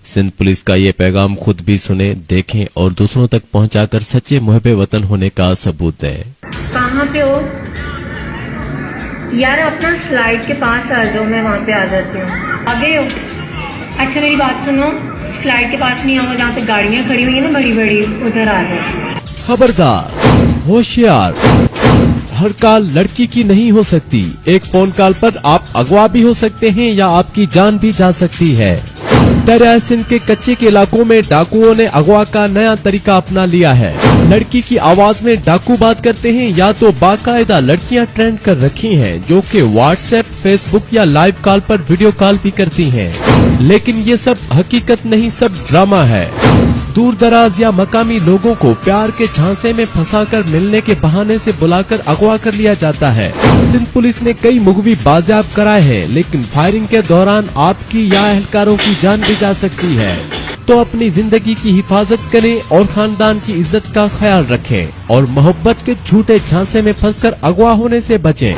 Sindh police का ये पैगाम खुद भी सुने, देखें और दूसरों तक पहुंचाकर सच्चे मुहब्बे वतन होने का सबूत दें। कहाँ पे हो यार? अपना स्लाइड के पास आ जाओ, मैं वहाँ पे आ जाती हूँ। आगे हो? अच्छा मेरी बात सुनो, स्लाइड के पास नहीं आओ, जहाँ पे गाड़ियाँ खड़ी हुई है ना बड़ी बड़ी, उधर आ जाओ। खबरदार, होशियार, हर कॉल लड़की की नहीं हो सकती। एक फोन कॉल पर आप अगवा भी हो सकते हैं या आपकी जान भी जा सकती है। दरिया सिंध के कच्चे के इलाकों में डाकुओं ने अगवा का नया तरीका अपना लिया है। लड़की की आवाज में डाकू बात करते हैं या तो बाकायदा लड़कियां ट्रेंड कर रखी हैं जो कि व्हाट्सएप, फेसबुक या लाइव कॉल पर वीडियो कॉल भी करती हैं। लेकिन ये सब हकीकत नहीं, सब ड्रामा है। दूर दराज या मकामी लोगों को प्यार के झांसे में फंसाकर मिलने के बहाने से बुलाकर अगवा कर लिया जाता है। सिंध पुलिस ने कई मुगवी बाजियाब कराए हैं, लेकिन फायरिंग के दौरान आपकी या एहलकारों की जान भी जा सकती है। तो अपनी जिंदगी की हिफाजत करें और खानदान की इज्जत का ख्याल रखें और मोहब्बत के झूठे झांसे में फंसकर अगवा होने से बचें।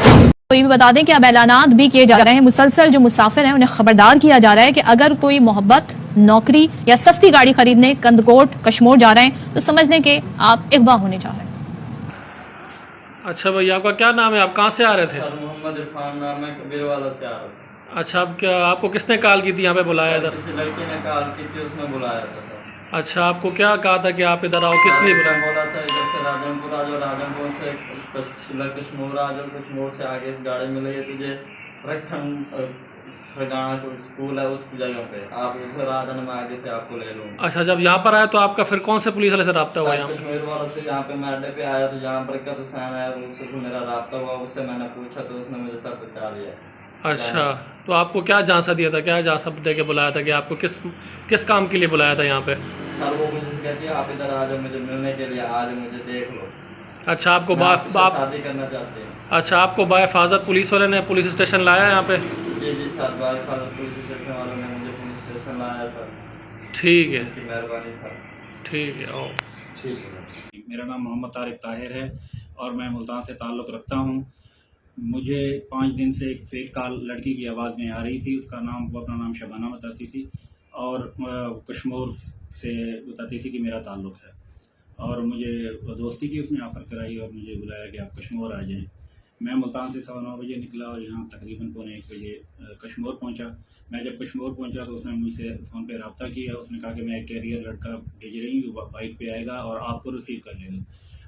तो ये भी बता दें कि अब ऐलानात भी किए जा रहे हैं, मुसलसल जो मुसाफिर हैं उन्हें खबरदार किया जा रहा है कि अगर कोई मोहब्बत, नौकरी या सस्ती गाड़ी खरीदने कंदकोट, कश्मीर जा रहे हैं तो समझ लें कि आप अगवा होने जा रहे हैं। अच्छा भैया, आपका क्या नाम है? आप कहाँ से आ रहे थे? सर मोहम्मद इरफान नाम है, कबीर वाला से आ रहा था। अच्छा, अब क्या आपको किसने कॉल की थी, यहाँ पे बुलाया था? किसी लड़की ने कॉल की थी, उसने बुलाया था सर। अच्छा, आपको क्या कहा था कि आप इधर आओ, किसने बुलाया? बोला था इधर से राजनपुर आ जाओ, राजनपुर से कश्मीर आ जाओ, कश्मीर से आगे इस गाड़ी मिलेगी तुझे रखन सरगाना को स्कूल है उसकी जगह पे, आप उधर आ जाना, मैं आगे से आपको ले लूँगा। अच्छा, जब यहाँ पर आए तो आपका फिर कौन से पुलिस वाले से रब्ता हुआ यहाँ पे? कश्मीर वाला से यहाँ पे मैं अड्डे पे आया तो यहाँ पर क्या हुसैन है, उससे मेरा रब्ता हुआ, उससे मैंने पूछा तो उसने मुझे सब बचा लिया। अच्छा, तो आपको क्या झांसा दिया था, क्या झांसा दे के बुलाया था कि आपको किस काम के लिए बुलाया था यहाँ पे? सर वो मुझे कहती है आप इधर आ जाओ मुझे मिलने के लिए, आज मुझे देख लो। अच्छा, आपको शादी करना चाहते हैं। अच्छा, आपको बाहिफाजत पुलिस वाले ने पुलिस स्टेशन लाया यहाँ पे? जी सर, बाहिफाजत पुलिस स्टेशन वालों ने मुझे पुलिस स्टेशन लाया सर। ठीक है, मेहरबानी सर। ठीक है, ओ ठीक है। मेरा नाम मोहम्मद तारिक ताहिर है और मैं मुल्तान से ताल्लुक़ रखता हूँ। मुझे 5 दिन से एक फेक कॉल लड़की की आवाज़ में आ रही थी। वो अपना नाम शबाना बताती थी और कश्मीर से बताती थी कि मेरा ताल्लुक़ है, और मुझे दोस्ती की उसने ऑफ़र कराई और मुझे बुलाया कि आप कश्मीर आ जाएं। मैं मुल्तान से 9:15 बजे निकला और यहाँ तकरीबन 1:45 बजे कश्मीर पहुँचा। मैं जब कश्मीर पहुँचा तो उसने मुझसे फ़ोन पे रब्ता किया। उसने कहा कि मैं एक कैरियर लड़का भेज रही हूँ, बाइक पे आएगा और आपको रिसीव कर लेगा।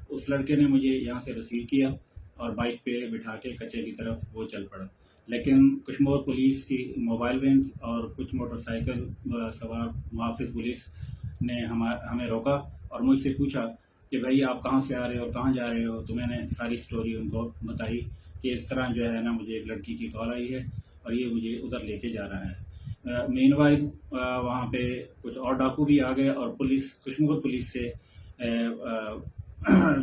उस लड़के ने मुझे यहाँ से रिसीव किया और बाइक पे बिठा के कच्चे की तरफ वो चल पड़ा। लेकिन कश्मीर पुलिस की मोबाइल वैन और कुछ मोटरसाइकिल सवार मुहाफ़िज़ पुलिस ने हमें रोका और मुझसे पूछा कि भाई आप कहाँ से आ रहे हो और कहाँ जा रहे हो। तो मैंने सारी स्टोरी उनको बताई कि इस तरह जो है ना मुझे एक लड़की की कॉल आई है और ये मुझे उधर लेके जा रहा है। मीनवाइल वहाँ पे कुछ और डाकू भी आ गए और कश्मीर पुलिस से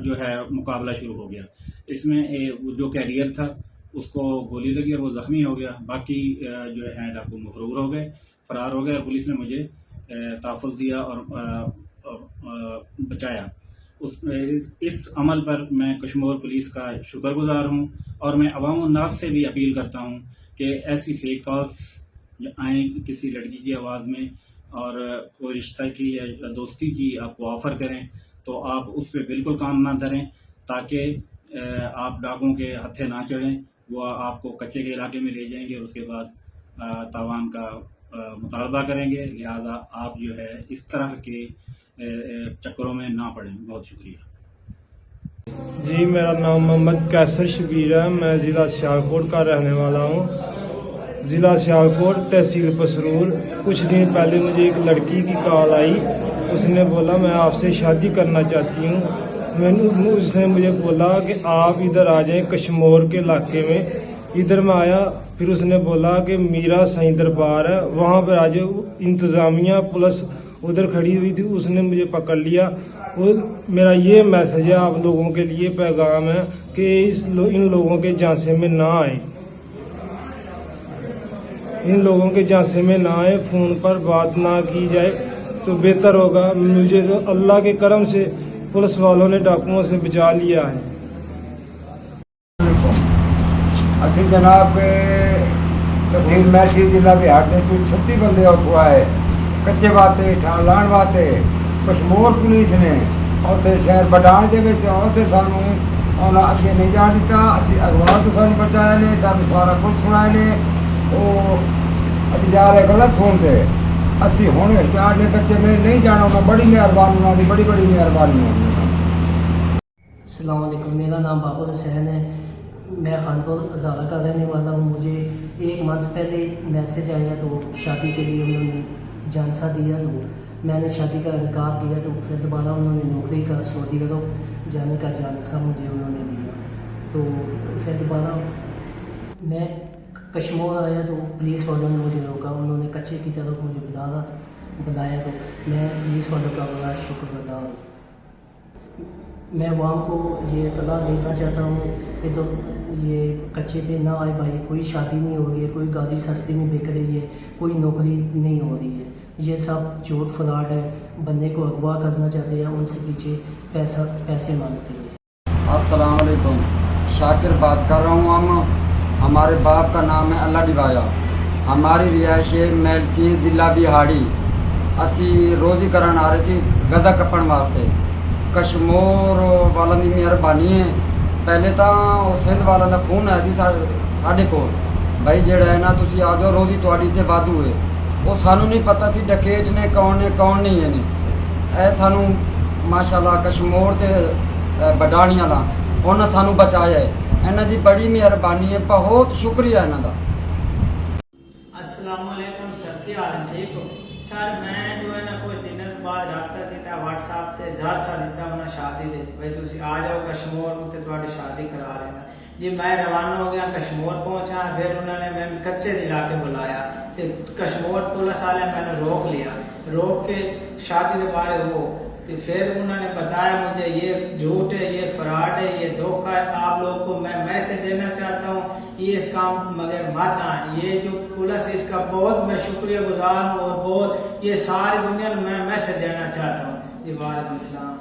जो है मुकाबला शुरू हो गया। इसमें जो कैरियर था उसको गोली लगी और वो ज़ख्मी हो गया। बाकी जो है डाकू मफरूर हो गए, फ़रार हो गए और पुलिस ने मुझे तहफ़्फ़ुज़ दिया और बचाया। इस अमल पर मैं कश्मीर पुलिस का शुक्रगुज़ार हूँ और मैं अवाम उन्नास से भी अपील करता हूँ कि ऐसी फेक कॉल्स आएँ किसी लड़की की आवाज़ में और कोई रिश्ता की या दोस्ती की आपको ऑफ़र करें तो आप उस पर बिल्कुल काम ना धरें, ताकि आप डाकुओं के हत्थे ना चढ़ें। वो आपको कच्चे के इलाके में ले जाएंगे और उसके बाद तावान का मुतालबा करेंगे। लिहाजा आप जो है इस तरह के चक्करों में ना पड़ें। बहुत शुक्रिया। जी, मेरा नाम मोहम्मद कैसर शबीर है। मैं ज़िला सियालकोट का रहने वाला हूँ। ज़िला सियालकोट, तहसील पसरूर। कुछ दिन पहले मुझे एक लड़की की कॉल आई। उसने बोला मैं आपसे शादी करना चाहती हूँ। उसने मुझे बोला कि आप इधर आ जाएं कश्मीर के इलाके में। इधर मैं आया, फिर उसने बोला कि मीरा सही दरबार है, वहाँ पर आ जाओ। इंतज़ामिया पुलिस उधर खड़ी हुई थी, उसने मुझे पकड़ लिया। वो मेरा ये मैसेज है आप लोगों के लिए, पैगाम है कि इन लोगों के झांसे में ना आए, इन लोगों के झांसे में ना आए। फ़ोन पर बात ना की जाए तो बेहतर होगा। मुझे तो अल्लाह के करम से पुलिस वालों ने डाकुओं से बचा लिया है। ਅਸੀਂ जनाब तहसील मैसी जिला बिहार के 36 बंदे उठो आए ਕੱਚੇ ਵਾਸਤੇ ਠਾਣ ਲਾਉਣ ਵਾਸਤੇ ਕਸ਼ਮੀਰ ਪੁਲਿਸ ਨੇ ਉੱਥੇ ਸ਼ਹਿਰ ਬਡਾਣ ਦੇ ਵਿੱਚ ਉੱਥੇ ਸਾਨੂੰ ਉਹਨਾਂ ਅੱਗੇ ਨਹੀਂ ਜਾਣ ਦਿੱਤਾ। ਅਸੀਂ ਅਗਵਾ ਤੋਂ ਸਾਨੂੰ ਬਚਾਇਆ ਨੇ, ਸਾਨੂੰ ਸਾਰਾ ਕੁਝ ਸੁਣਾਇਆ ਨੇ। ਉਹ ਅਸੀਂ ਜਾ ਰਹੇ ਗਲਤ ਫੋਨ ਤੇ, ਅਸੀਂ ਹੁਣ ਸਟਾਰਟ ਨੇ ਕੱਚੇ में नहीं जाना। ਉਹਨਾਂ ਬੜੀ ਮਿਹਰਬਾਨੀ ਉਹਨਾਂ ਦੀ, ਬੜੀ ਬੜੀ ਮਿਹਰਬਾਨੀ ਉਹਨਾਂ ਦੀ। अस्सलाम वालेकुम, मेरा नाम बाबुल हुसैन है। मैं खानपुर हज़ारा का रहने वाला हूँ। मुझे 1 मंथ पहले मैसेज आया तो शादी के लिए उन्होंने जानसा दिया, तो मैंने शादी का इनकार किया। तो फिर दोबारा उन्होंने नौकरी का सऊदी अरब जाने का जानसा मुझे उन्होंने दिया। तो फिर दोबारा मैं कश्मीर आया तो पुलिस वालों ने मुझे रोका। उन्होंने कच्चे की तरफ मुझे बुलाया तो मैं पुलिस वालों का बड़ा शुक्रगुजार हूँ। मैं वहाँ को ये इतला देना चाहता हूँ कि तो ये कच्चे पे ना आए भाई, कोई शादी नहीं हो रही है, कोई गाड़ी सस्ती नहीं बिक रही है, कोई नौकरी नहीं हो रही है। ये सब झूठ फ्रॉड है। बंदे को अगवा करना चाहते हैं, उनसे पीछे पैसे मांगते हैं। अस्सलाम वालेकुम, शाकिर बात कर रहा हूँ। हमारे बाप का नाम है अल्लाह डिवाया। हमारी रिहाइश मैलसी ज़िला बिहाड़ी। असी रोज़ी करन आ रहे थे गदा कपन वास्ते। कश्मीर वालों की मेहरबानी है। पहले तो सिंध वालों का फोन आया सी साढ़े को, भाई जेड़ा है ना तुसी आ जाओ, रोज़ी तुहाडी इत्थे वाधू है। वो सानू नहीं पता सी डकैत ने कौन नहीं है ने। ए सानू माशाल्लाह कश्मीर ते बडाणी वाला उन्हें सानू बचाया है। इन्हां दी बड़ी मेहरबानी है, बहुत शुक्रिया इन्हां दा। अस्सलाम वालेकुम सर, की हाल है? ठीक हो सर? मैं जो है ना कुछ दिनों बाद रब्ता किया व्हाट्सएप ते इजाज़त सा दिता उन्हें शादी दे दी, भाई तुसी आ जाओ कश्मीर ते तुहाडी शादी करा लेना जी। मैं रवाना हो गया, कश्मीर पहुंचा। फिर उन्होंने मैंने कच्चे इलाके बुलाया तो कश्मीर पुलिस वाले मैंने रोक लिया। रोक के शादी के बारे वो तो फिर उन्होंने बताया मुझे ये झूठ है, ये फ्रॉड है, ये धोखा है। आप लोगों को मैं मैसेज देना चाहता हूँ, ये इस काम मगर मत आए। ये जो पुलिस इसका बहुत मैं शुक्रिया गुजार हूँ और बहुत ये सारी दुनिया में मैं मैसेज देना चाहता हूँ जी। वालेकुम सलाम।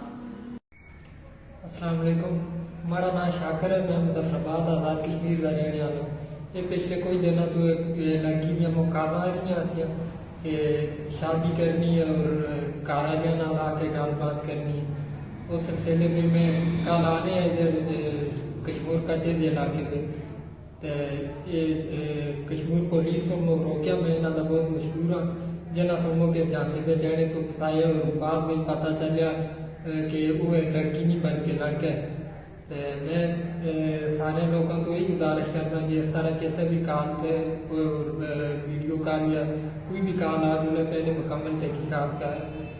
अस्सलाम वालेकुम, हमारा नाम शाकिर है। मैं मुजफ्फराबाद आज़ाद कश्मीर का रहने वाला हूँ। ये पिछले कुछ दिनों तो एक लड़की दी मुकाबला आ रही हैं कि शादी करनी है और कारालिया नाल आके गलबात करनी है। उस सिलसिले में मैं कल आने इधर कश्मीर कच्चे के इलाके पे तो ये कश्मीर पुलिस को रोकिया। मैं इन्हों का बहुत मशहूर हाँ, जिन्होंने समूह के झांसे में जाने तो फसाए और बाद में पता चलिया कि वो एक लड़की नहीं बल्कि लड़का है। तो मैं सारे लोगों को यही गुजारिश करता हूँ कि इस तरह कैसे भी काम से वीडियो कॉल या कोई भी कॉल आ जो पहले मुकम्मल तहकीकात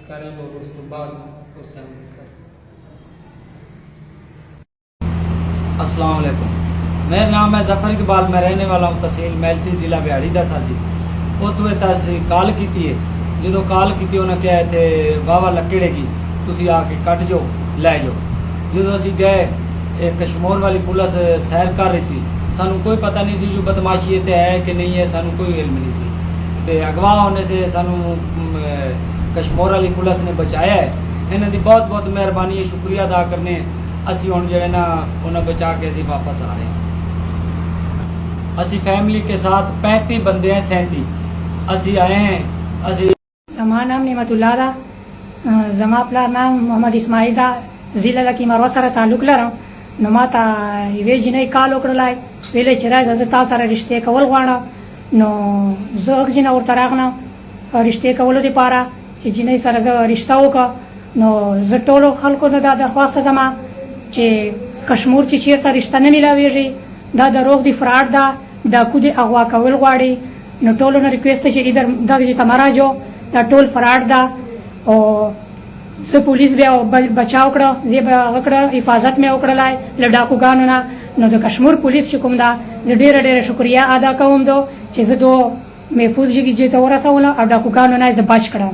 करें और उस बाद उस टाइम करें। अस्सलाम वालेकुम, मेरा नाम है जफर इकबाल। मैं रहने वाला हूँ तहसील मैलसी ज़िला बिहाड़ी दा सर जी। वो तो तहसील कॉल की है, जो कॉल की उन्हें कहा थे वाहवा लकड़े की तुसी आके कट जाओ लै जाओ। जो असी गए एक कश्मीर वाली पुलिस सैर कर रही थी, सानू कोई पता नहीं सी जो बदमाशी इतने है कि नहीं है, सानू कोई इल्म नहीं सी। तो अगवा होने से सानू कश्मीर वाली पुलिस ने बचाया है। इन्हों की बहुत बहुत मेहरबानी है, शुक्रिया अदा करने। असी हुण जो ना उन्हें बचा के असी वापस आ रहे हैं। असी फैमिली के साथ 35 बंदे हैं, 37 असी आए हैं। असी हमारा नाम निमतुल्लाह जमापला नाम मोहम्मद इस्माइल दा जिला लकी मरवा सारा ताल्लुक लरम नमाता इवे जिने काल ओकड़लाय वेले चिराय जता सारा रिश्ते कवल वाणा नो जोग जिना और तरागना रिश्ते कवल दे पारा चे जिने सारा रिश्ताओं का नो जटोलो खलको न दा दरख्वास्त जमा चे कश्मीर ची चेरता रिश्ता न मिलावेजी दा दरोग दी फ्रॉड दा खुद अगवा कवल वाड़ी नो टोलो न रिक्वेस्ट चे इधर दा जी तमारा जो दा टोल फ्रॉड दा और से पुलिस भी बचाव करो ये अकड़ हिफाजत में उकड़ लाए लड़ाकू गानो ना नो तो कश्मीर पुलिस शुकुम दा डेर डेर शुक्रिया अदा करूँ दो चीज़ दो महफूज जी तो और सा होला और डाकू गानो ना बच करा।